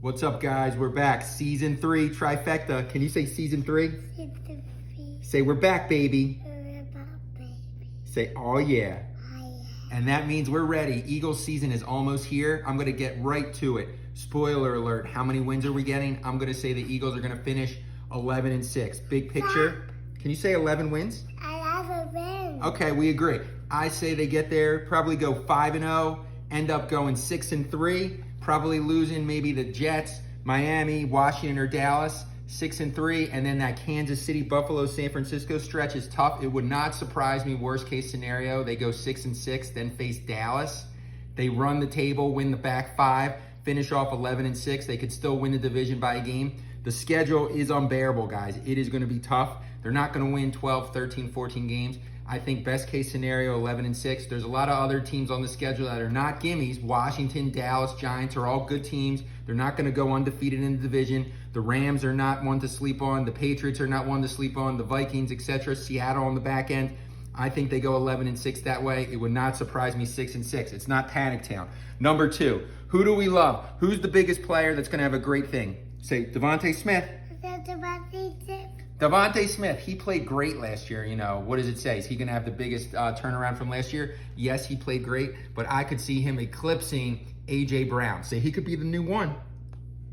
What's up, guys? We're back. Season 3, Trifecta. Can you say season 3? Season 3. Say, we're back, baby. We're back, baby. Say, oh yeah. Oh, yeah. And that means we're ready. Eagles season is almost here. I'm going to get right to it. Spoiler alert. How many wins are we getting? I'm going to say the Eagles are going to finish 11-6. Big picture. Can you say 11 wins? I love a win. Okay, we agree. I say they get there, probably go 5-0, end up going 6-3, probably losing maybe the Jets, Miami, Washington, or Dallas, 6-3, and then that Kansas City, Buffalo, San Francisco stretch is tough. It would not surprise me, worst case scenario, they go 6-6, then face Dallas. They run the table, win the back 5, finish off 11-6. They could still win the division by a game. The schedule is unbearable, guys. It is going to be tough. They're not going to win 12, 13, 14 games. I think best case scenario, 11-6. There's a lot of other teams on the schedule that are not gimmies. Washington, Dallas, Giants are all good teams. They're not going to go undefeated in the division. The Rams are not one to sleep on. The Patriots are not one to sleep on. The Vikings, etc. Seattle on the back end. I think they go 11-6 that way. It would not surprise me 6-6. It's not Panic Town. Number 2, who do we love? Who's the biggest player that's going to have a great thing? Say, Devontae Smith. Devontae Smith, he played great last year. You know, what does it say? Is he going to have the biggest turnaround from last year? Yes, he played great, but I could see him eclipsing A.J. Brown. Say he could be the new one,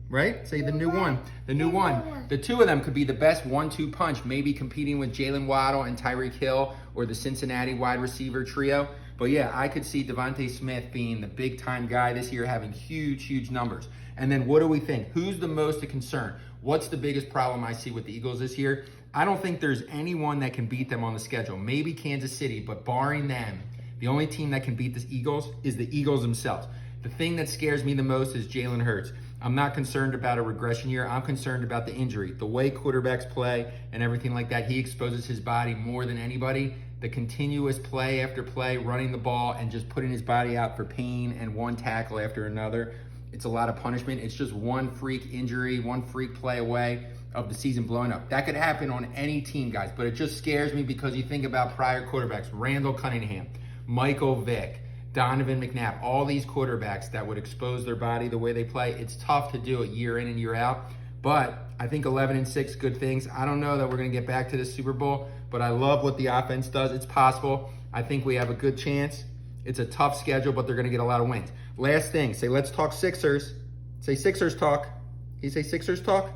right? Say the new one. The new one. The two of them could be the best 1-2 punch, maybe competing with Jalen Waddle and Tyreek Hill or the Cincinnati wide receiver trio. But yeah, I could see Devontae Smith being the big time guy this year, having huge numbers. And then what do we think? Who's the most a concern? What's the biggest problem I see with the Eagles this year? I don't think there's anyone that can beat them on the schedule. Maybe Kansas City, but barring them, the only team that can beat the Eagles is the Eagles themselves. The thing that scares me the most is Jalen Hurts. I'm not concerned about a regression year. I'm concerned about the injury. The way quarterbacks play and everything like that, he exposes his body more than anybody. The continuous play after play, running the ball and just putting his body out for pain and one tackle after another. It's a lot of punishment. It's just one freak injury, one freak play away of the season blowing up. That could happen on any team, guys, but it just scares me because you think about prior quarterbacks, Randall Cunningham, Michael Vick, Donovan McNabb, all these quarterbacks that would expose their body the way they play. It's tough to do it year in and year out, but I think 11-6, good things. I don't know that we're gonna get back to the Super Bowl, but I love what the offense does. It's possible. I think we have a good chance. It's a tough schedule, but they're gonna get a lot of wins. Last thing, say, let's talk Sixers. Say Sixers talk. Can you say Sixers talk?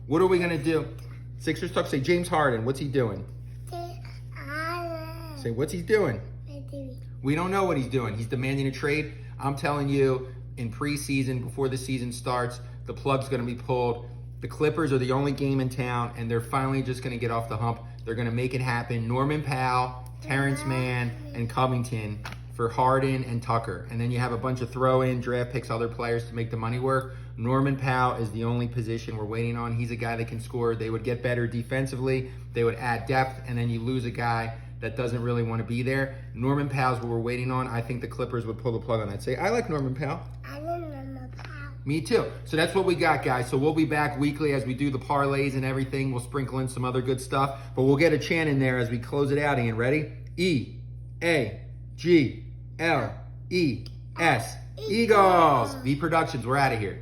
What are we gonna do? Sixers talk, say James Harden, what's he doing? Say, what's he doing? We don't know what he's doing. He's demanding a trade. I'm telling you, in preseason, before the season starts, the plug's gonna be pulled. The Clippers are the only game in town, and they're finally just gonna get off the hump. They're gonna make it happen. Norman Powell, Terrence Mann, and Covington for Harden and Tucker. And then you have a bunch of throw-in draft picks, other players to make the money work. Norman Powell is the only position we're waiting on. He's a guy that can score. They would get better defensively. They would add depth, and then you lose a guy that doesn't really want to be there. Norman Powell's what we're waiting on. I think the Clippers would pull the plug on that. Say, I like Norman Powell. I love Norman Powell. Me too. So that's what we got, guys. So we'll be back weekly as we do the parlays and everything. We'll sprinkle in some other good stuff, but we'll get a chant in there as we close it out, Ian. Ready? E-A-G-L-E-S. Eagles. V Productions, we're out of here.